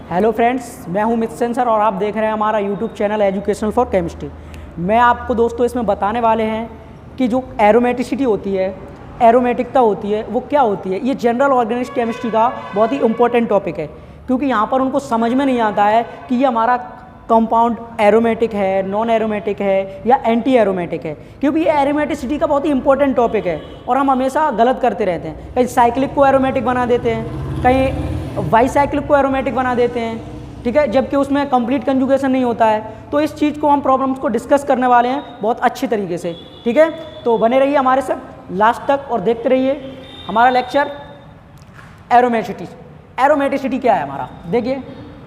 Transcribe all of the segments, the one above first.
Hello friends, मैं हूं मित सेन सर और आप देख रहे हैं हमारा YouTube channel educational for chemistry. मैं आपको दोस्तों इसमें बताने वाले हैं कि जो एरोमेटिसिटी होती है, एरोमेटिकता होती है, वो क्या होती है। ये जनरल ऑर्गेनिक केमिस्ट्री का बहुत ही इंपॉर्टेंट टॉपिक है, क्योंकि यहाँ पर उनको समझ में नहीं आता है कि ये हमारा कंपाउंड एरोमेटिक है, नॉन एरोमेटिक है या एंटी एरोमेटिक है, क्योंकि ये एरोमेटिसिटी का बहुत ही इंपॉर्टेंट टॉपिक है और हम हमेशा गलत करते रहते हैं। कहीं साइक्लिक को एरोमेटिक बना देते हैं, कहीं बाईसाइक्लिक को एरोमेटिक बना देते हैं, ठीक है, जबकि उसमें कंप्लीट कंजुगेशन नहीं होता है। तो इस चीज़ को हम प्रॉब्लम्स को डिस्कस करने वाले हैं बहुत अच्छी तरीके से, ठीक है। तो बने रहिए हमारे साथ लास्ट तक और देखते रहिए हमारा लेक्चर एरोमेटिसिटी। एरोमेटिसिटी क्या है हमारा, देखिए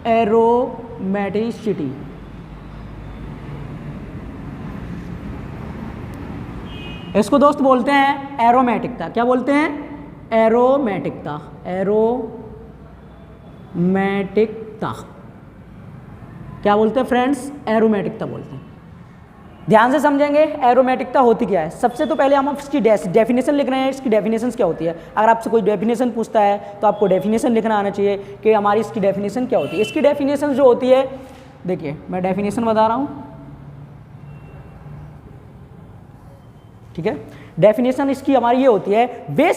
एरोमेटिसिटी इसको दोस्त बोलते हैं एरोमेटिकता। क्या बोलते हैं? एरोमेटिकता। एरोमेटिकता क्या बोलते हैं फ्रेंड्स? एरोमेटिकता बोलते हैं। ध्यान से समझेंगे एरोमेटिकता होती क्या है। सबसे तो पहले हम इसकी डेफिनेशन लिख रहे हैं। इसकी डेफिनेशन क्या होती है? अगर आपसे कोई डेफिनेशन पूछता है तो आपको डेफिनेशन लिखना आना चाहिए कि हमारी इसकी डेफिनेशन क्या होती है। इसकी डेफिनेशन जो होती है, देखिए मैं डेफिनेशन बता रहा हूँ, ठीक है। डेफिनेशन इसकी हमारी ये होती है, वे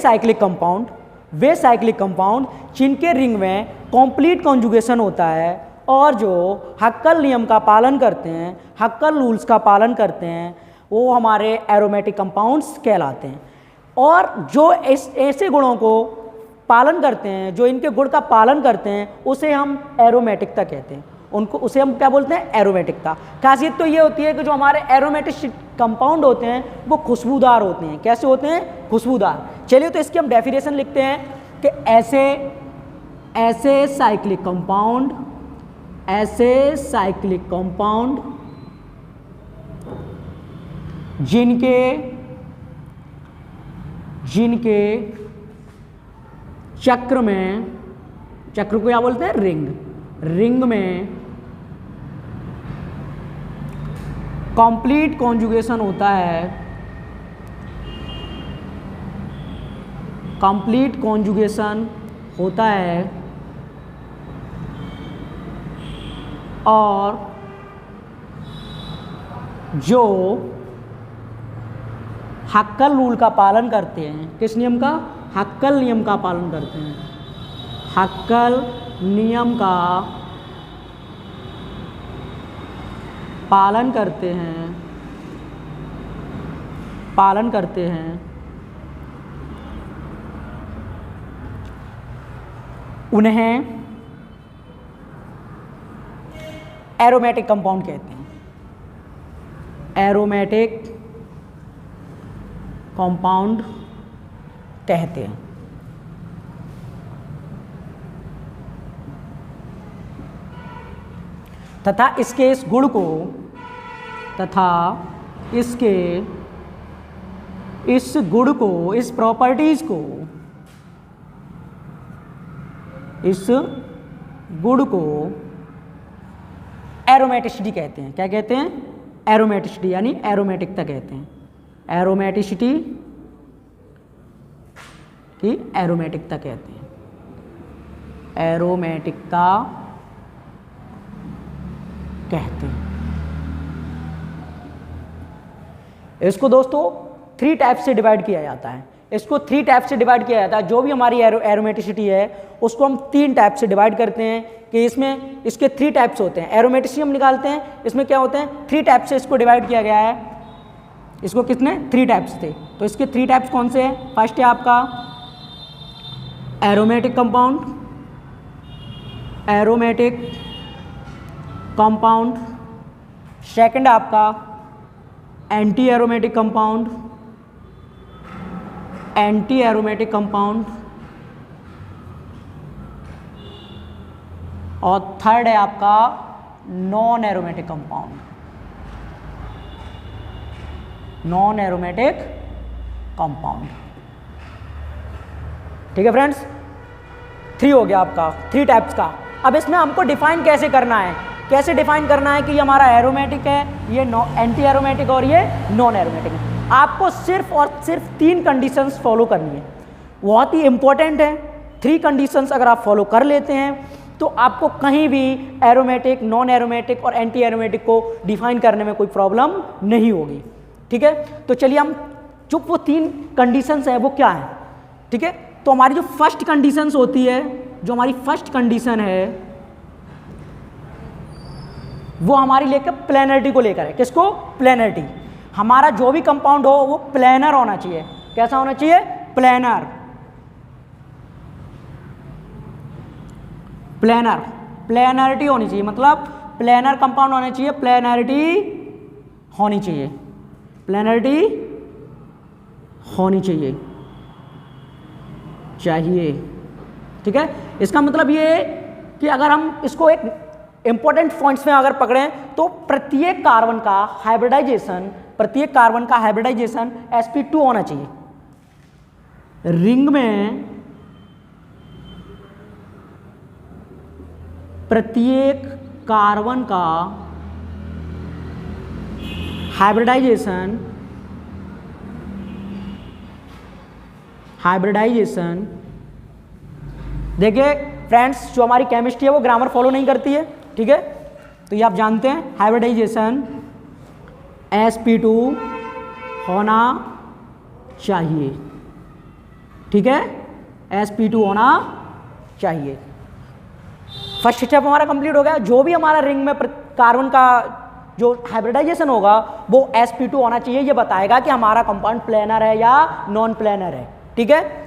साइक्लिक कंपाउंड जिनके रिंग में कंप्लीट कॉन्जुगेशन होता है और जो हक्कल नियम का पालन करते हैं, हक्कल रूल्स का पालन करते हैं, वो हमारे एरोमेटिक कंपाउंड्स कहलाते हैं। और जो ऐसे गुणों को पालन करते हैं, जो इनके गुण का पालन करते हैं, उसे हम एरोमेटिकता कहते हैं। उसे हम क्या बोलते हैं? एरोमेटिकता। खासियत तो ये होती है कि जो हमारे एरोमेटिक कंपाउंड होते हैं वो खुशबूदार होते हैं। कैसे होते हैं? खुशबूदार। चलिए तो इसकी हम डेफिनेशन लिखते हैं कि ऐसे साइक्लिक कंपाउंड जिनके चक्र को क्या बोलते हैं? रिंग में कंप्लीट कॉन्जुगेशन होता है, और जो हक्कल रूल का पालन करते हैं। किस नियम का? हक्कल नियम का पालन करते हैं। हक्कल नियम का पालन करते हैं उन्हें एरोमेटिक कंपाउंड कहते हैं। एरोमेटिक कंपाउंड कहते हैं। तथा इसके इस गुण को, इस प्रॉपर्टीज को, इस गुण को एरोमेटिसिटी कहते हैं। क्या कहते हैं? एरोमेटिसिटी, यानी एरोमेटिकता कहते हैं। एरोमेटिसिटी की एरोमेटिकता कहते हैं। एरोमेटिकता कहते हैं। इसको दोस्तों 3 टाइप से डिवाइड किया जाता है। जो भी हमारी एरोमेटिसिटी है उसको हम 3 टाइप से डिवाइड करते हैं कि इसमें इसके 3 टाइप्स होते हैं। एरोमेटिसिटी हम निकालते हैं, इसमें क्या होते हैं? 3 टाइप से इसको डिवाइड किया गया है। इसको कितने? 3 टाइप्स थे। तो इसके 3 टाइप्स कौन से हैं? फर्स्ट है आपका एरोमेटिक कंपाउंड, सेकंड आपका एंटी एरोमेटिक कंपाउंड, और थर्ड है आपका नॉन एरोमेटिक कंपाउंड। ठीक है फ्रेंड्स, 3 हो गया आपका, 3 टाइप्स का। अब इसमें हमको डिफाइन कैसे करना है कि ये हमारा एरोमेटिक है, ये एंटी एरोमेटिक और ये नॉन एरोमेटिक है। आपको सिर्फ और सिर्फ 3 कंडीशंस फॉलो करनी है, बहुत ही इंपॉर्टेंट है। 3 कंडीशंस अगर आप फॉलो कर लेते हैं तो आपको कहीं भी एरोमेटिक, नॉन एरोमेटिक और एंटी एरोमेटिक को डिफाइन करने में कोई प्रॉब्लम नहीं होगी। ठीक है, तो चलिए हम जो वो 3 कंडीशंस है वो क्या है। ठीक है, तो हमारी जो फर्स्ट कंडीशंस होती है, जो हमारी फर्स्ट कंडीशन है वो हमारी लेकर प्लेनरिटी को लेकर है। किसको? प्लेनरिटी। हमारा जो भी कंपाउंड हो वो प्लेनर होना चाहिए। कैसा होना चाहिए? प्लेनर। प्लेनर, प्लेनरिटी होनी चाहिए, मतलब प्लेनर कंपाउंड होना चाहिए, प्लेनरिटी होनी चाहिए, प्लेनरिटी होनी चाहिए। ठीक है, इसका मतलब ये कि अगर हम इसको एक इंपॉर्टेंट पॉइंट्स में अगर पकड़ें तो प्रत्येक कार्बन का हाइब्रिडाइजेशन sp2 होना चाहिए। रिंग में प्रत्येक कार्बन का हाइब्रिडाइजेशन देखिए फ्रेंड्स, जो हमारी केमिस्ट्री है वो ग्रामर फॉलो नहीं करती है। ठीक है, तो ये आप जानते हैं, हाइब्रिडाइजेशन sp2 होना चाहिए। ठीक है, sp2 होना चाहिए। फर्स्ट स्टेप हमारा कंप्लीट हो गया। जो भी हमारा रिंग में कार्बन का जो हाइब्रिडाइजेशन होगा वो sp2 होना चाहिए। ये बताएगा कि हमारा कंपाउंड प्लेनर है या नॉन प्लेनर है। ठीक है,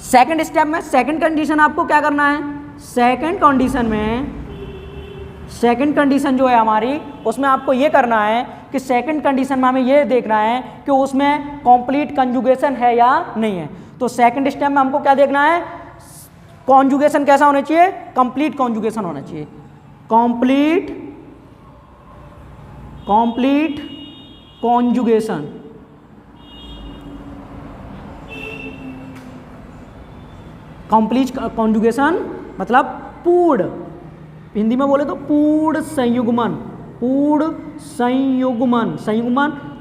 सेकंड स्टेप में सेकंड कंडीशन आपको क्या करना है? सेकंड कंडीशन जो है हमारी, उसमें आपको ये करना है कि सेकंड कंडीशन में हमें ये देखना है कि उसमें कंप्लीट कंजुगेशन है या नहीं है। तो सेकंड स्टेप में हमको क्या देखना है? कॉन्जुगेशन कैसा होना चाहिए? कंप्लीट कॉन्जुगेशन होना चाहिए। Complete conjugation. कंप्लीट कॉन्जुगेशन मतलब पूर्ण, हिंदी में बोले तो पूर्ण संयुग्मन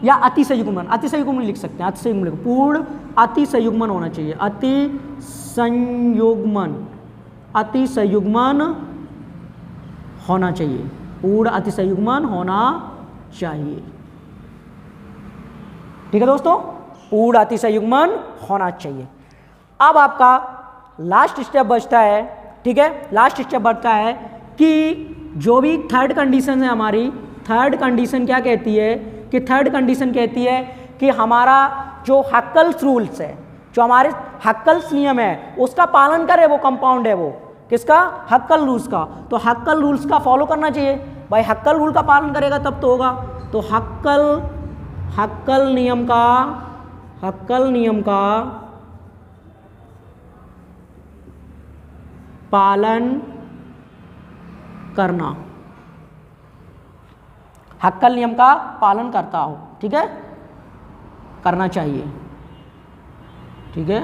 या अतिसंयुग्मन लिख सकते हैं। अतिसंयुग्मन, पूर्ण अतिसंयुग्मन होना चाहिए। अतिसंयुग्मन होना चाहिए, पूर्ण अतिसंयुग्मन होना चाहिए। ठीक है दोस्तों, पूर्ण अतिसंयुग्मन होना चाहिए। अब आपका लास्ट स्टेप बचता है। ठीक है, लास्ट स्टेप बचता है कि जो भी थर्ड कंडीशन है हमारी, थर्ड कंडीशन क्या कहती है? कि थर्ड कंडीशन कहती है कि हमारा जो हक्कल्स रूल्स है, जो हमारे हक्कल्स नियम है, उसका पालन करे वो कंपाउंड है। वो किसका? हक्कल रूल्स का। तो हक्कल रूल्स का फॉलो करना चाहिए भाई। हक्कल रूल का पालन करेगा तब तो होगा। तो हक्कल नियम का पालन करना, हक्कल नियम का पालन करता हो। ठीक है, करना चाहिए। ठीक है,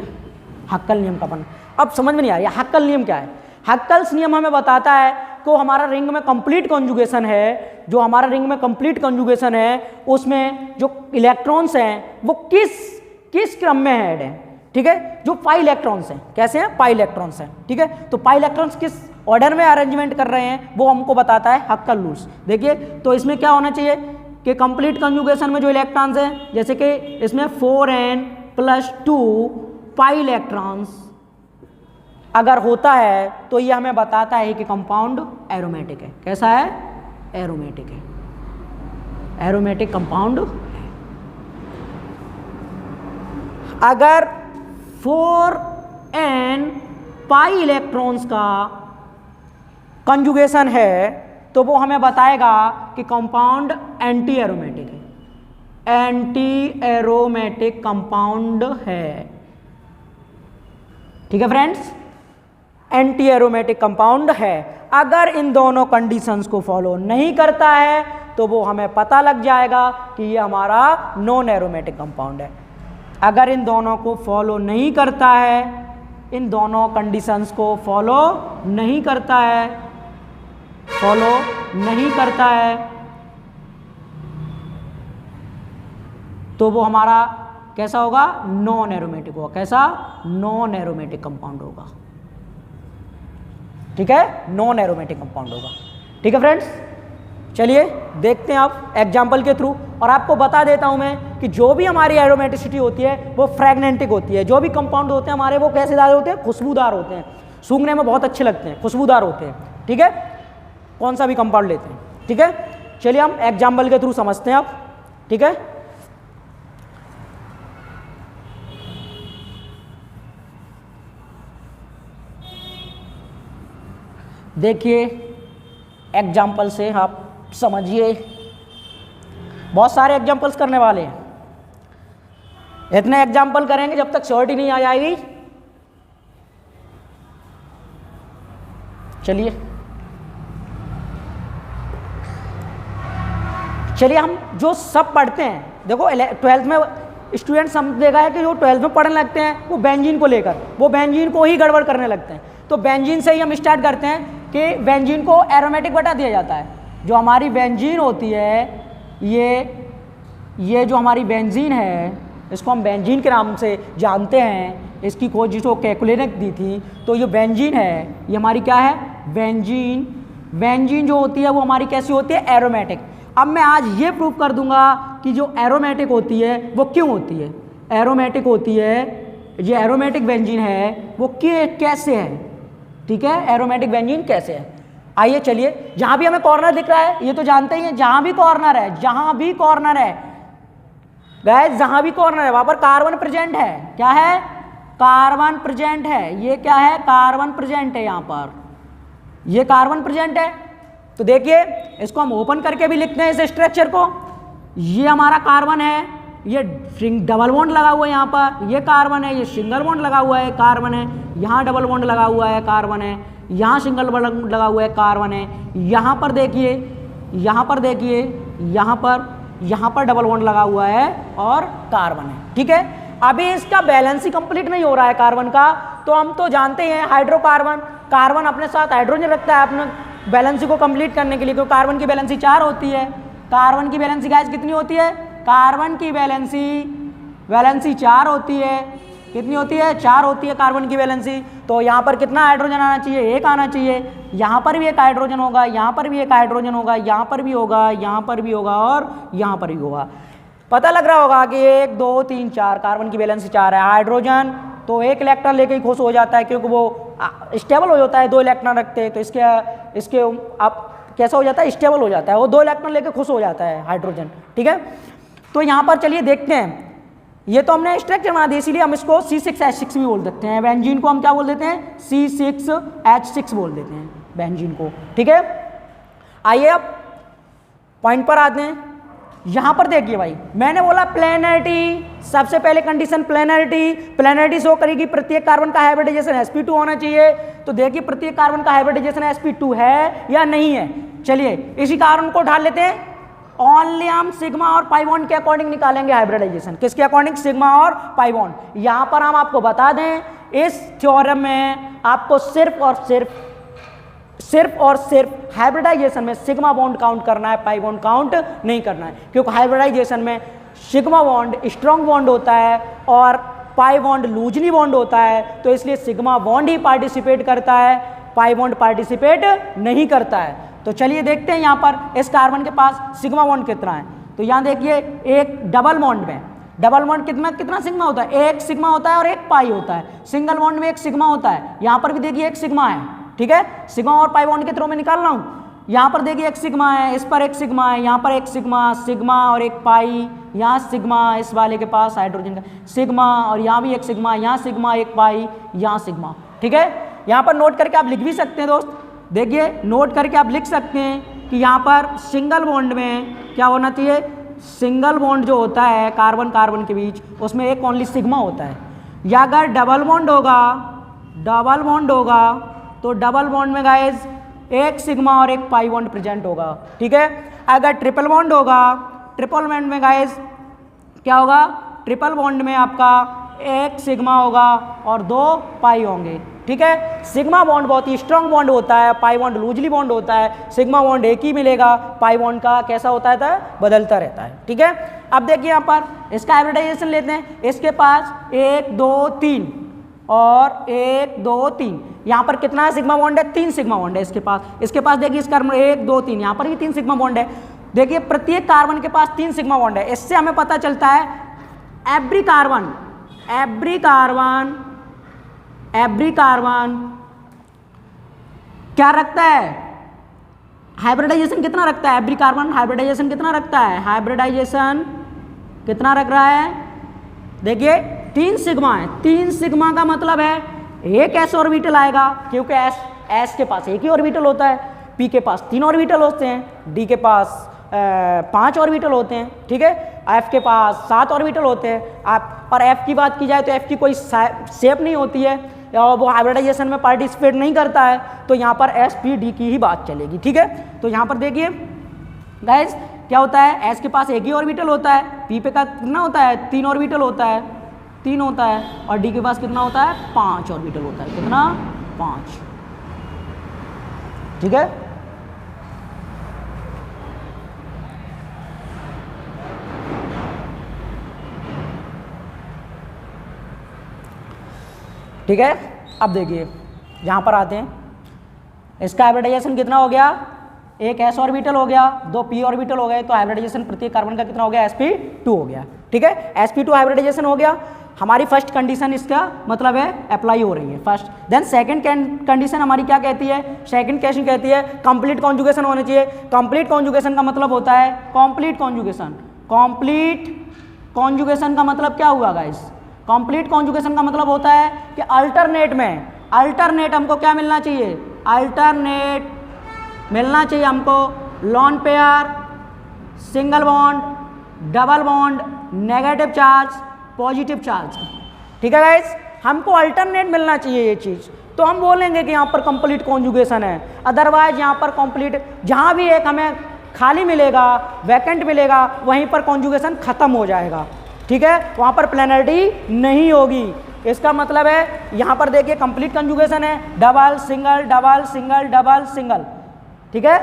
हक्कल नियम का पालन। अब समझ में नहीं आ रहा हक्कल नियम क्या है? हक्कल्स नियम हमें बताता है कि हमारा रिंग में कंप्लीट कॉन्जुगेशन है। जो हमारा रिंग में कंप्लीट कॉन्जुगेशन है उसमें जो इलेक्ट्रॉन्स हैं वो किस क्रम में ऐड हैं। ठीक है, जो पाई इलेक्ट्रॉन्स हैं, कैसे हैं? पाई इलेक्ट्रॉन्स हैं। ठीक है, तो पाई इलेक्ट्रॉन्स किस ऑर्डर में अरेंजमेंट कर रहे हैं वो हमको बताता है हक्कल रूल्स। देखिए, तो इसमें क्या होना चाहिए कि कंप्लीट कॉन्जुगेशन में जो इलेक्ट्रॉन्स हैं, जैसे कि इसमें 4n+2 पाई इलेक्ट्रॉन्स अगर होता है तो ये हमें बताता है कि कंपाउंड एरोमेटिक है। कैसा है? एरोमेटिक है, एरोमेटिक कंपाउंड। अगर 4n पाई इलेक्ट्रॉन्स का कंजुगेशन है तो वो हमें बताएगा कि कंपाउंड एंटी एरोमेटिक है, एंटी एरोमेटिक कंपाउंड है। ठीक है फ्रेंड्स, एंटी एरोमेटिक कंपाउंड है। अगर इन दोनों कंडीशंस को फॉलो नहीं करता है तो वो हमें पता लग जाएगा कि ये हमारा नॉन एरोमेटिक कंपाउंड है। अगर इन दोनों को फॉलो नहीं करता है, इन दोनों कंडीशंस को फॉलो नहीं करता है, तो वो हमारा कैसा होगा? नॉन एरोमेटिक होगा। कैसा? नॉन एरोमेटिक कंपाउंड होगा। ठीक है, नॉन एरोमेटिक कंपाउंड होगा। ठीक है फ्रेंड्स, चलिए देखते हैं आप एग्जाम्पल के थ्रू, और आपको बता देता हूं मैं कि जो भी हमारी एरोमेटिसिटी होती है वो फ्रेगनेंटिक होती है। जो भी कंपाउंड होते हैं हमारे वो कैसेदार होते हैं, खुशबूदार होते हैं, सूंघने में बहुत अच्छे लगते हैं, खुशबूदार होते हैं। ठीक है, कौन सा भी कंपाउंड लेते हैं। ठीक है, चलिए हम एग्जाम्पल के थ्रू समझते हैं आप। ठीक है, देखिए एग्जाम्पल से आप समझिए, बहुत सारे एग्जाम्पल्स करने वाले हैं, इतने एग्जाम्पल करेंगे जब तक श्योरिटी नहीं आ जाएगी। चलिए हम जो सब पढ़ते हैं, देखो 12th में स्टूडेंट समझेगा है कि जो 12th में पढ़ने लगते हैं वो बेंजीन को लेकर, वो बेंजीन को ही गड़बड़ करने लगते हैं। तो बेंजीन से ही हम स्टार्ट करते हैं कि बेंजीन को एरोमेटिक बता दिया जाता है। जो हमारी बेंजीन होती है, ये जो हमारी बेंजीन है, इसको हम बेंजीन के नाम से जानते हैं। इसकी खोज जिसको केकुले ने दी थी। तो ये बेंजीन है, ये हमारी क्या है, बेंजीन। बेंजीन जो होती है वो हमारी कैसी होती है, एरोमेटिक। अब मैं आज ये प्रूव कर दूंगा कि जो एरोमेटिक होती है वो क्यों होती है, एरोमेटिक होती है, ये एरोमेटिक बेंजीन है वो कैसे है। ठीक है, एरोमेटिक बेंजीन कैसे है। आइए चलिए, जहां भी हमें कॉर्नर दिख रहा है ये तो जानते ही हैं, जहां भी कॉर्नर है, जहां भी कॉर्नर है गाइस, जहां भी कॉर्नर है वहां पर कार्बन प्रेजेंट है। क्या है, कार्बन प्रेजेंट है। ये क्या है, कार्बन प्रेजेंट है, यहां पर ये कार्बन प्रेजेंट है। तो देखिए इसको हम ओपन करके भी लिखते हैं इस स्ट्रक्चर को। ये हमारा कार्बन है, ये डबल बॉन्ड लगा हुआ है यहाँ पर, ये कार्बन है, ये सिंगल बॉन्ड लगा हुआ है, कार्बन है, यहाँ डबल बॉन्ड लगा हुआ है, कार्बन है, यहाँ सिंगल बॉन्ड लगा हुआ है, कार्बन है, यहाँ पर देखिए, यहाँ पर देखिए, यहाँ पर डबल बॉन्ड लगा हुआ है और कार्बन है। ठीक है, अभी इसका बैलेंस ही कंप्लीट नहीं हो रहा है कार्बन का। तो हम तो जानते हैं हाइड्रोकार्बन, कार्बन अपने साथ हाइड्रोजन रखता है अपने बैलेंसी को कंप्लीट करने के लिए, क्योंकि कार्बन की बैलेंसी 4 होती है। कार्बन की बैलेंसी गाइस कितनी होती है, कार्बन की बैलेंसी 4 होती है। कितनी होती है, 4 होती है कार्बन की बैलेंसी। तो यहाँ पर कितना हाइड्रोजन आना चाहिए, 1 आना चाहिए। यहाँ पर भी एक हाइड्रोजन होगा, यहाँ पर भी एक हाइड्रोजन होगा, यहाँ पर भी होगा, यहाँ पर भी होगा और यहाँ पर भी होगा। पता लग रहा होगा कि 1 2 3 4 कार्बन की बैलेंसी 4 है। हाइड्रोजन तो 1 इलेक्ट्रॉन लेके ही खुश हो जाता है, क्योंकि वो स्टेबल हो जाता है, 2 इलेक्ट्रॉन रखते हैं। तो इसके आप कैसा हो जाता है, स्टेबल हो जाता है, वो 2 इलेक्ट्रॉन लेके खुश हो जाता है हाइड्रोजन। ठीक है, तो यहाँ पर चलिए देखते हैं। ये तो हमने स्ट्रक्चर बना दिया, इसीलिए हम इसको C6H6 भी बोल सकते हैं। बेंजीन को हम क्या बोल देते हैं, C6H6 बोल देते हैं बेंजीन को। ठीक है, आइए अब पॉइंट पर आते हैं। यहाँ पर देखिए भाई, मैंने बोला प्लेनरिटी, सबसे पहले कंडीशन प्लेनरिटी शो करेगी प्रत्येक कार्बन का हाइब्रिडाइजेशन sp2 होना चाहिए। तो देखिए प्रत्येक कार्बन का हाइब्रिडाइजेशन sp2 है या नहीं है। चलिए इसी कार्बन को ढाल लेते हैं। ओनली हम सिग्मा और पाई बॉन्ड के अकॉर्डिंग निकालेंगे हाइब्रिडाइजेशन। किसके अकॉर्डिंग, सिग्मा और पाई बॉन्ड। यहाँ पर हम आपको बता दें, इस थ्योरम में आपको सिर्फ और सिर्फ हाइब्रिडाइजेशन में सिग्मा बॉन्ड काउंट करना है, पाई बॉन्ड काउंट नहीं करना है। क्योंकि हाइब्रिडाइजेशन में सिग्मा बॉन्ड स्ट्रॉन्ग बॉन्ड होता है और पाई बॉन्ड लूजली बॉन्ड होता है। तो इसलिए सिग्मा बॉन्ड ही पार्टिसिपेट करता है, पाई बॉन्ड पार्टिसिपेट नहीं करता है। तो चलिए देखते हैं यहाँ पर इस कार्बन के पास सिग्मा बॉन्ड कितना है। तो यहाँ देखिए एक डबल बॉन्ड में, डबल बॉन्ड कितना सिग्मा होता है, 1 सिग्मा होता है और 1 पाई होता है। सिंगल बॉन्ड में 1 सिग्मा होता है। यहाँ पर भी देखिए 1 सिग्मा है। ठीक है, सिग्मा और पाई बॉन्ड के थ्रू में निकाल रहा हूँ। यहाँ पर देखिए 1 सिग्मा है, इस पर 1 सिग्मा है, यहाँ पर 1 सिग्मा और 1 पाई, यहाँ सिग्मा, इस वाले के पास हाइड्रोजन का सिग्मा, और यहाँ भी 1 सिग्मा, यहाँ सिग्मा 1 पाई, यहाँ सिग्मा। ठीक है, यहाँ पर नोट करके आप लिख भी सकते हैं दोस्त। देखिए नोट करके आप लिख सकते हैं कि यहाँ पर सिंगल बॉन्ड में क्या होना चाहिए, सिंगल बॉन्ड जो होता है कार्बन कार्बन के बीच, उसमें एक ओनली सिग्मा होता है। या अगर डबल बॉन्ड होगा तो डबल बॉन्ड में गाइस 1 सिग्मा और 1 पाई बॉन्ड प्रेजेंट होगा। ठीक है, अगर ट्रिपल बॉन्ड होगा, ट्रिपल बॉन्ड में गाइस क्या होगा, ट्रिपल बॉन्ड में आपका 1 सिग्मा होगा और 2 पाई होंगे। ठीक है, सिग्मा बॉन्ड बहुत ही स्ट्रॉन्ग बॉन्ड होता है, पाई बॉन्ड लूजली बॉन्ड होता है। सिग्मा बॉन्ड एक ही मिलेगा, पाई बॉन्ड का कैसा होता है, बदलता रहता है। ठीक है, अब देखिए यहाँ पर इसका हाइब्रिडाइजेशन लेते हैं। इसके पास 1 2 3 और 1 2 3। यहाँ पर कितना सिग्मा बॉन्ड है? 3 सिग्मा बॉन्ड है इसके पास देखिए इस कार्बन 1 2 3, यहाँ पर भी 3 सिग्मा बॉन्ड है। देखिए प्रत्येक कार्बन के पास 3 सिग्मा बॉन्ड है। इससे हमें पता चलता है एवरी कार्बन क्या रखता है? हाइब्रिडाइजेशन कितना रखता है? एवरी कार्बन हाइब्रिडाइजेशन कितना रखता है? हाइब्रिडाइजेशन कितना रख रहा है? देखिए 3 सिग्मा है। 3 सिग्मा का मतलब है एक s ऑर्बिटल आएगा, क्योंकि s के पास एक ही ऑर्बिटल होता है, p के पास 3 ऑर्बिटल होते हैं, d के पास 5 ऑर्बिटल होते हैं, ठीक है, f के पास 7 ऑर्बिटल होते हैं। आप पर f की बात की जाए तो f की कोई शेप नहीं होती है और वो हाइब्रिडाइजेशन में पार्टिसिपेट नहीं करता है, तो यहाँ पर s p d की ही बात चलेगी, ठीक है। तो यहाँ पर देखिए गाइस क्या होता है, s के पास एक ही ऑर्बिटल होता है, p पे का कितना होता है? 3 ऑर्बिटल होता है, 3 होता है, और d के पास कितना होता है? 5 ऑर्बिटल होता है। कितना? 5, ठीक है। ठीक है, अब देखिए यहाँ पर आते हैं, इसका हाइब्रिडाइजेशन कितना हो गया? एक s ऑर्बिटल हो गया, 2 p ऑर्बिटल हो गए, तो हाइब्रिडाइजेशन प्रत्येक कार्बन का कितना हो गया? sp2 हो गया, ठीक है। sp2 हाइब्रिडाइजेशन हो गया। हमारी फर्स्ट कंडीशन इसका मतलब है अप्लाई हो रही है फर्स्ट। देन सेकंड कंडीशन हमारी क्या कहती है? सेकंड कंडीशन कहती है कंप्लीट कॉन्जुगेशन होना चाहिए। कंप्लीट कॉन्जुगेशन का मतलब होता है कंप्लीट कॉन्जुगेशन। कंप्लीट कॉन्जुगेशन का मतलब क्या हुआ गाइस? कंप्लीट कॉन्जुगेशन का मतलब होता है कि अल्टरनेट हमको क्या मिलना चाहिए? अल्टरनेट मिलना चाहिए हमको lone pair, single bond, double bond, negative charge, positive charge, ठीक है गाइस। हमको अल्टरनेट मिलना चाहिए ये चीज़, तो हम बोलेंगे कि यहाँ पर कंप्लीट कॉन्जुगेशन है। अदरवाइज यहाँ पर कंप्लीट, जहाँ भी एक हमें खाली मिलेगा, वैकेंट मिलेगा, वहीं पर कॉन्जुगेशन खत्म हो जाएगा, ठीक है, वहाँ पर प्लेनरिटी नहीं होगी। इसका मतलब है यहाँ पर देखिए कंप्लीट कॉन्जुगेशन है, double single double single double single, ठीक है,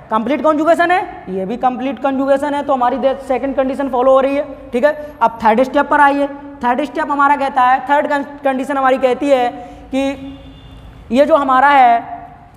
कंप्लीट कॉन्जुगेशन है, ये भी कंप्लीट कॉन्जुगेशन है, तो हमारी सेकंड कंडीशन फॉलो हो रही है, ठीक है। अब थर्ड स्टेप पर आइए। थर्ड स्टेप हमारा कहता है, थर्ड कंडीशन हमारी कहती है कि ये जो हमारा है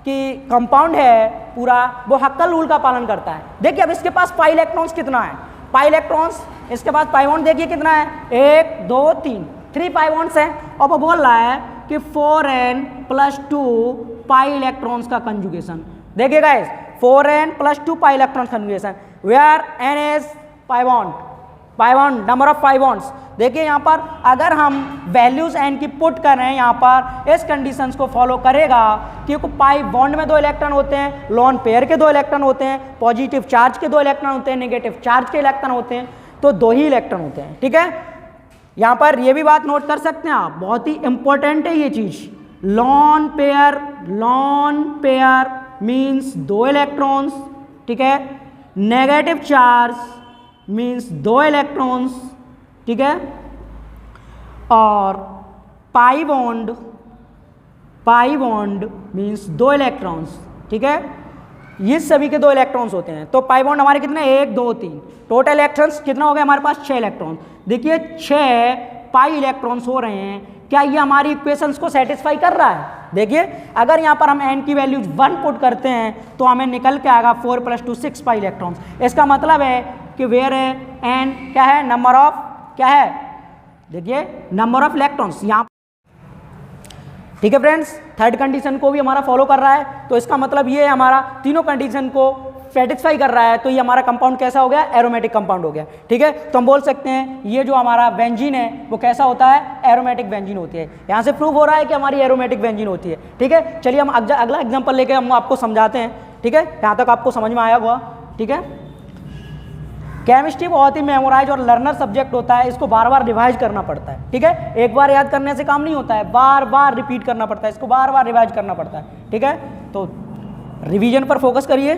कि कंपाउंड है पूरा, वो हक्कल रूल का पालन करता है। देखिए अब इसके पास पाई इलेक्ट्रॉन्स कितना है? पाई इलेक्ट्रॉन्स इसके पास पाई बॉन्ड देखिए कितना है? 1 2 3 पाई बॉन्ड्स हैं, और वो बोल रहा है कि 4n+2 पाई इलेक्ट्रॉन्स का कंजुगेशन। देखिए guys 4n+2 pi electron conjugation, where n is pi bond number of pi bonds. देखिए यहाँ पर अगर हम वैल्यूज n की पुट कर रहे हैं, यहाँ पर इस कंडीशंस को फॉलो करेगा, क्योंकि पाई बॉन्ड में 2 इलेक्ट्रॉन होते हैं, लॉन पेयर के 2 इलेक्ट्रॉन होते हैं, पॉजिटिव चार्ज के 2 इलेक्ट्रॉन होते हैं, नेगेटिव चार्ज के इलेक्ट्रॉन होते हैं, तो 2 ही इलेक्ट्रॉन होते हैं, ठीक है। यहाँ पर ये भी बात नोट कर सकते हैं आप, बहुत ही इंपॉर्टेंट है ये चीज। लॉन पेयर मीन्स 2 इलेक्ट्रॉन्स, ठीक है। नेगेटिव चार्ज मीन्स 2 इलेक्ट्रॉन्स, ठीक है। और पाई बॉन्ड मीन्स 2 इलेक्ट्रॉन्स, ठीक है। ये सभी के 2 इलेक्ट्रॉन्स होते हैं, तो पाई बॉन्ड हमारे कितने? 1 2 3, टोटल इलेक्ट्रॉन्स कितना हो गया हमारे पास? 6 इलेक्ट्रॉन। देखिए 6 पाई इलेक्ट्रॉन्स हो रहे हैं। क्या ये हमारी इक्वेशंस को सेटिस्फाई कर रहा है? देखिए अगर यहाँ पर हम n की वैल्यूज 1 पुट करते हैं तो हमें निकल के आएगा 4 + 2 6 पाई इलेक्ट्रॉन्स। इसका मतलब है कि वेयर है n क्या है? नंबर ऑफ क्या है? देखिए नंबर ऑफ इलेक्ट्रॉन्स यहाँ, ठीक है फ्रेंड्स। थर्ड कंडीशन को भी हमारा फॉलो कर रहा है, तो इसका मतलब ये हमारा तीनों कंडीशन को सेटिस्फाई कर रहा है, तो ये हमारा कंपाउंड कैसा हो गया? एरोमेटिक कंपाउंड हो गया, ठीक है। तो हम बोल सकते हैं ये जो हमारा बेंजीन है वो कैसा होता है? एरोमेटिक बेंजीन होती है। यहाँ से प्रूव हो रहा है कि हमारी एरोमेटिक बेंजीन होती है, ठीक है। चलिए हम अगला एग्जाम्पल लेके हम आपको समझाते हैं, ठीक है। यहाँ तक आपको समझ में आया होगा, ठीक है। केमिस्ट्री बहुत ही मेमोराइज और लर्नर सब्जेक्ट होता है, इसको बार बार रिवाइज करना पड़ता है, ठीक है। एक बार याद करने से काम नहीं होता है, बार बार रिपीट करना पड़ता है, इसको बार बार रिवाइज करना पड़ता है, ठीक है। तो रिवीजन पर फोकस करिए।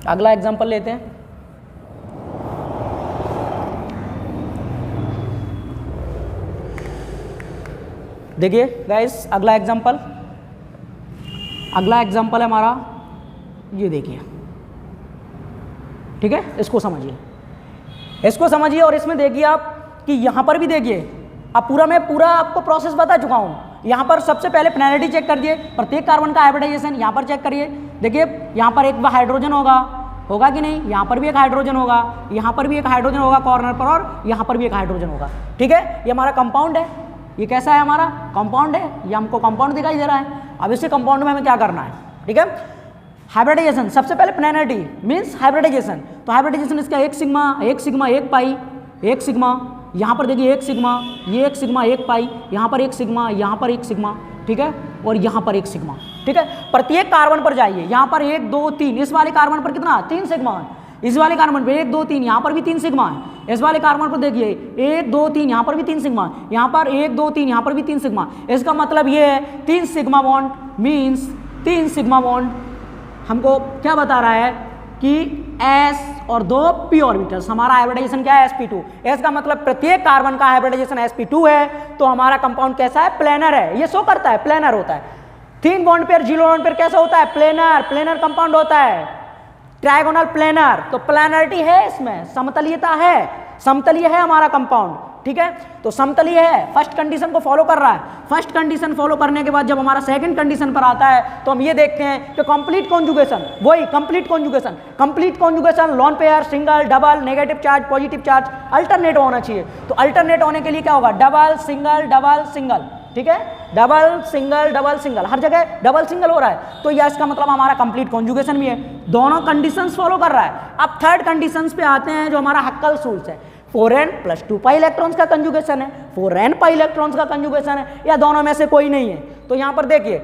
अगला एग्जांपल लेते हैं। देखिए गाइस अगला एग्जांपल है हमारा, ये देखिए, ठीक है। इसको समझिए और इसमें देखिए आप कि यहाँ पर भी देखिए अब पूरा मैं पूरा आपको प्रोसेस बता चुका हूँ। यहाँ पर सबसे पहले प्लेनरिटी चेक कर दिए, प्रत्येक कार्बन का हाइब्रिडाइजेशन यहाँ पर चेक करिए। देखिए यहाँ पर एक हाइड्रोजन होगा कि नहीं, यहाँ पर भी एक हाइड्रोजन होगा, यहाँ पर भी एक हाइड्रोजन होगा कॉर्नर पर, और यहाँ पर भी एक हाइड्रोजन होगा। ठीक है, ये हमारा कंपाउंड है। ये कैसा है, हमारा कंपाउंड है, ये हमको कंपाउंड दिखाई दे रहा है। अब इसी कंपाउंड में हमें क्या करना है, ठीक है। हाइब्रिडाइजेशन सबसे पहले प्लेनरिटी मीन्स हाइब्रिडाइजेशन। तो हाइब्रिडाइजेशन इसका एक सिग्मा एक पाई, एक सिग्मा, यहाँ पर देखिए एक सिग्मा, ये एक सिग्मा एक पाई, यहाँ पर एक सिग्मा, यहाँ पर एक सिग्मा, ठीक है, और यहाँ पर एक सिग्मा। ठीक है, प्रत्येक कार्बन पर जाइए, यहाँ पर 1 2 3, इस वाले कार्बन पर कितना 3 सिग्मा है, इस वाले कार्बन पर 1 2 3, यहाँ पर भी 3 सिग्मा है, इस वाले कार्बन पर देखिए 1 2 3, यहाँ पर भी 3 सिग्मा, यहाँ पर 1 2 3, यहाँ पर भी 3 सिग्मा। इसका मतलब ये है 3 sigma bond means 3 sigma bond हमको क्या बता रहा है कि S और 2 p ऑर्बिटल्स, हमारा हाइब्रिडाइजेशन क्या है, sp2। S का मतलब प्रत्येक कार्बन का हाइब्रिडाइजेशन sp2 है, तो हमारा कंपाउंड कैसा है, प्लेनर है। ये शो करता है, प्लेनर होता है। 3 बॉन्ड पेयर 0 बॉन्ड पेयर कैसा होता है, प्लेनर कंपाउंड होता है, ट्रायगोनल प्लेनर। तो प्लेनरिटी है इसमें, समतलीयता है, समतलीय है हमारा कंपाउंड। ठीक है, तो समतलीय है, फर्स्ट कंडीशन को फॉलो कर रहा है। फर्स्ट कंडीशन फॉलो करने के बाद जब हमारा सेकंड कंडीशन पर आता है तो हम ये देखते हैं कि कंप्लीट कॉन्जुगेशन, वही complete conjugation lone pair, single, double, negative charge, positive charge, alternate होना चाहिए। तो अल्टरनेट होने के लिए क्या होगा, डबल सिंगल, ठीक है, डबल सिंगल, हर जगह डबल सिंगल हो रहा है, तो यह इसका मतलब हमारा कंप्लीट कॉन्जुगेशन भी है। दोनों कंडीशंस फॉलो कर रहा है। अब थर्ड कंडीशंस पे आते हैं जो हमारा हक्कल्स रूल्स है। 4n + 2 pi इलेक्ट्रॉन्स का कंजुगेशन है, 4n pi इलेक्ट्रॉन्स का कंजुगेशन है, या दोनों में से कोई नहीं है। तो यहाँ पर देखिए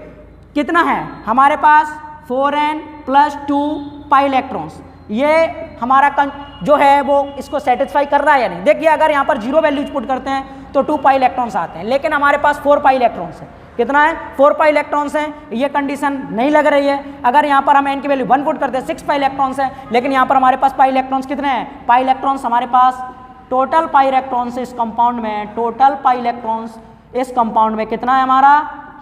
कितना है हमारे पास, 4n + 2 pi इलेक्ट्रॉन्स। ये हमारा जो है वो इसको सेटिस्फाई कर रहा है या नहीं। देखिए अगर यहाँ पर 0 वैल्यूज पुट करते हैं तो 2 pi इलेक्ट्रॉन्स आते हैं, लेकिन हमारे पास 4 pi इलेक्ट्रॉन्स है। कितना है, 4 pi इलेक्ट्रॉन्स हैं, ये कंडीशन नहीं लग रही है। अगर यहाँ पर हम n की वैल्यू 1 पुट करते हैं 6 pi इलेक्ट्रॉन्स हैं, लेकिन यहाँ पर हमारे पास pi इलेक्ट्रॉन्स कितने हैं, pi इलेक्ट्रॉन्स हमारे पास टोटल pi इलेक्ट्रॉन्स इस कंपाउंड में, टोटल pi इलेक्ट्रॉन्स इस कंपाउंड में कितना है हमारा,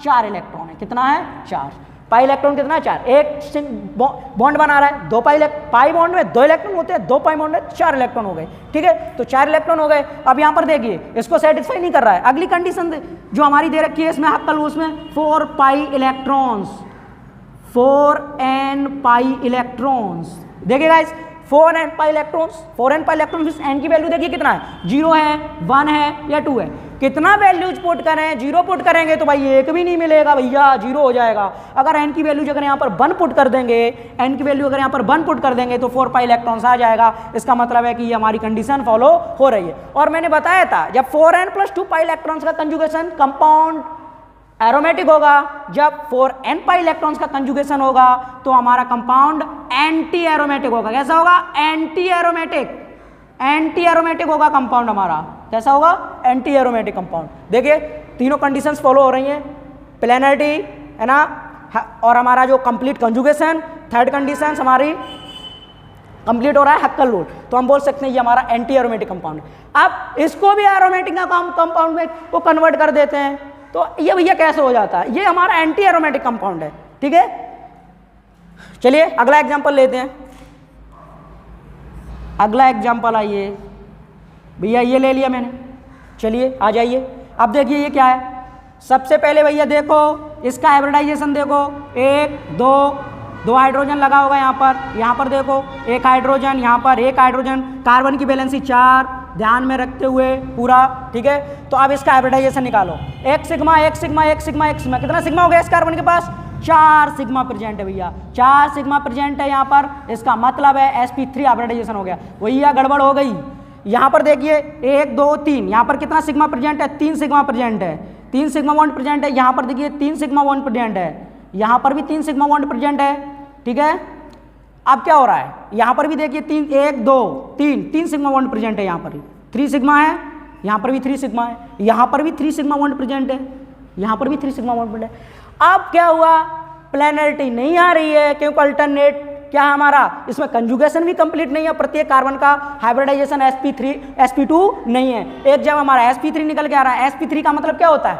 4 इलेक्ट्रॉन है। कितना है, 4 pi इलेक्ट्रॉन कितना है, 4। एक बॉन्ड बना रहा है, 2 pi बॉन्ड में 2 इलेक्ट्रॉन होते हैं, 2 pi बॉन्ड में 4 इलेक्ट्रॉन हो गए। ठीक है, तो 4 इलेक्ट्रॉन हो गए। अब यहाँ पर देखिए इसको सेटिस्फाई नहीं कर रहा है। अगली कंडीशन जो हमारी दे रखी है इसमें हक्कल उसमें 4 pi electrons, 4n pi electrons. देखिए guys 4n pi electrons n की वैल्यू देखिए कितना है, 0 है, 1 है या 2 है। कितना वैल्यूज पुट करें, 0 पुट करेंगे तो भाई एक भी नहीं मिलेगा भैया, 0 हो जाएगा। अगर n की वैल्यू अगर यहाँ पर 1 पुट कर देंगे, n की वैल्यू अगर यहाँ पर 1 पुट कर देंगे तो 4 pi इलेक्ट्रॉन्स आ जाएगा। इसका मतलब है कि ये हमारी कंडीशन फॉलो हो रही है। और मैंने बताया था जब 4n + 2 pi इलेक्ट्रॉन्स का कंजुगेशन कंपाउंड एरोमेटिक होगा, जब 4n pi इलेक्ट्रॉन्स का कंजुगेशन होगा तो हमारा कंपाउंड एंटी एरोमेटिक होगा। कैसा होगा, एंटी एरोमेटिक होगा कंपाउंड हमारा। कैसा होगा, एंटी एरोमेटिक कंपाउंड। देखिए तीनों कंडीशंस फॉलो हो रही हैं, प्लेनरिटी है ना, और हमारा जो कंप्लीट कंजुगेशन, थर्ड कंडीशन हमारी कंप्लीट हो रहा है, हक्कल रूल। तो हम बोल सकते हैं ये हमारा एंटी एरोमेटिक कंपाउंड है। अब इसको भी एरोमेटिक का कंपाउंड में वो कन्वर्ट कर देते हैं, तो ये भैया कैसे हो जाता है, ये हमारा एंटी एरोमेटिक कंपाउंड है। ठीक है, चलिए अगला एग्जांपल लेते हैं। अगला एग्जांपल आइए भैया, ये ले लिया मैंने, चलिए आ जाइए। अब देखिए ये क्या है, सबसे पहले भैया देखो इसका हाइब्रिडाइजेशन देखो, 1 2 हाइड्रोजन लगा होगा यहाँ पर देखो, एक हाइड्रोजन, यहाँ पर एक हाइड्रोजन, कार्बन की वैलेंसी 4 ध्यान में रखते हुए पूरा। ठीक है, तो अब इसका हाइब्रिडाइजेशन निकालो, एक सिग्मा, कितना सिग्मा हो गया इस कार्बन के पास, 4 सिग्मा प्रेजेंट है भैया, 4 सिग्मा प्रेजेंट है यहाँ पर। इसका मतलब है sp3 हाइब्रिडाइजेशन हो गया। भैया गड़बड़ हो गई, यहाँ पर देखिए 1 2 3, यहाँ पर कितना सिग्मा प्रेजेंट है, 3 सिग्मा प्रेजेंट है, 3 सिग्मा बॉन्ड प्रेजेंट है। यहाँ पर देखिए 3 सिग्मा बॉन्ड प्रेजेंट है, यहाँ पर भी 3 सिग्मा बॉन्ड प्रेजेंट है। ठीक है, अब क्या हो रहा है, यहाँ पर भी देखिए 1 2 3 सिग्मा बॉन्ड प्रेजेंट है, यहाँ पर 3 सिग्मा है, यहाँ पर भी 3 सिग्मा है, यहाँ पर भी 3 सिग्मा बॉन्ड प्रेजेंट है, यहाँ पर भी 3 सिग्मा बॉन्ड प्रेजेंट है। अब क्या हुआ, प्लेनरिटी नहीं आ रही है, क्योंकि अल्टरनेट क्या है हमारा, इसमें कंजुगेशन भी कंप्लीट नहीं है, प्रत्येक कार्बन का हाइब्रिडाइजेशन sp2 नहीं है। एक जब हमारा sp3 निकल के आ रहा है, sp3 का मतलब क्या होता है,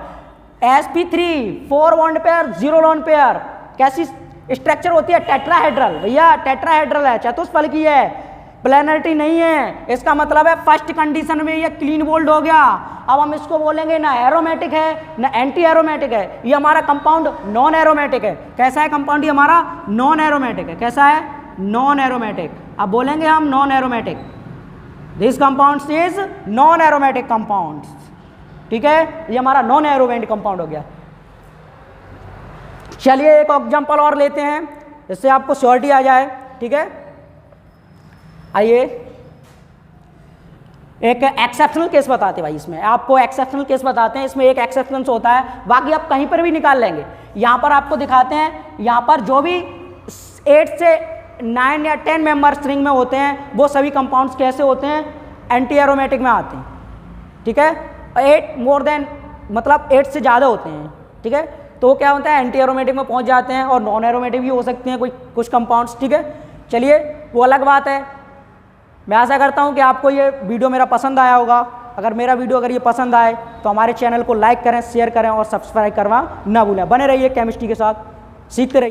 sp3 4 bond pair 0 lone pair, कैसी स्ट्रक्चर होती है, टेट्राहेड्रल। भैया टेट्राहेड्रल है, चतुष्फलकीय है। प्लेनरिटी नहीं है, इसका मतलब है फर्स्ट कंडीशन में ये क्लीन बोल्ड हो गया। अब हम इसको बोलेंगे ना एरोमेटिक है ना एंटी एरोमेटिक है, ये हमारा कंपाउंड नॉन एरोमेटिक है। कैसा है कंपाउंड? ये हमारा नॉन एरोमेटिक है। कैसा है? Non aromatic. अब बोलेंगे हम non aromatic, this compound is non aromatic compound. ठीक है, ये हमारा नॉन एरोमेटिक कंपाउंड हो गया। चलिए एक एग्जांपल और लेते हैं, इससे आपको श्योरिटी आ जाए। ठीक है, आइए एक एक्सेप्शनल केस बताते हैं भाई। इसमें आपको एक्सेप्शनल केस बताते हैं, इसमें एक एक्सेप्शन होता है, बाकी आप कहीं पर भी निकाल लेंगे। यहाँ पर आपको दिखाते हैं, यहाँ पर जो भी 8 से 9 या 10 मेंबर स्ट्रिंग में होते हैं वो सभी कंपाउंड्स कैसे होते हैं? एंटी एरोमेटिक में आते हैं। ठीक है, 8 मोर देन मतलब 8 से ज़्यादा होते हैं। ठीक है, तो क्या होता है? एंटी एरोमेटिक में पहुँच जाते हैं, और नॉन एरोमेटिक भी हो सकते हैं कुछ कंपाउंड्स। ठीक है, चलिए वो अलग बात है। मैं आशा करता हूं कि आपको ये वीडियो मेरा पसंद आया होगा। अगर मेरा वीडियो अगर ये पसंद आए तो हमारे चैनल को लाइक करें, शेयर करें और सब्सक्राइब करना ना भूलें। बने रहिए केमिस्ट्री के साथ, सीखते रहिए।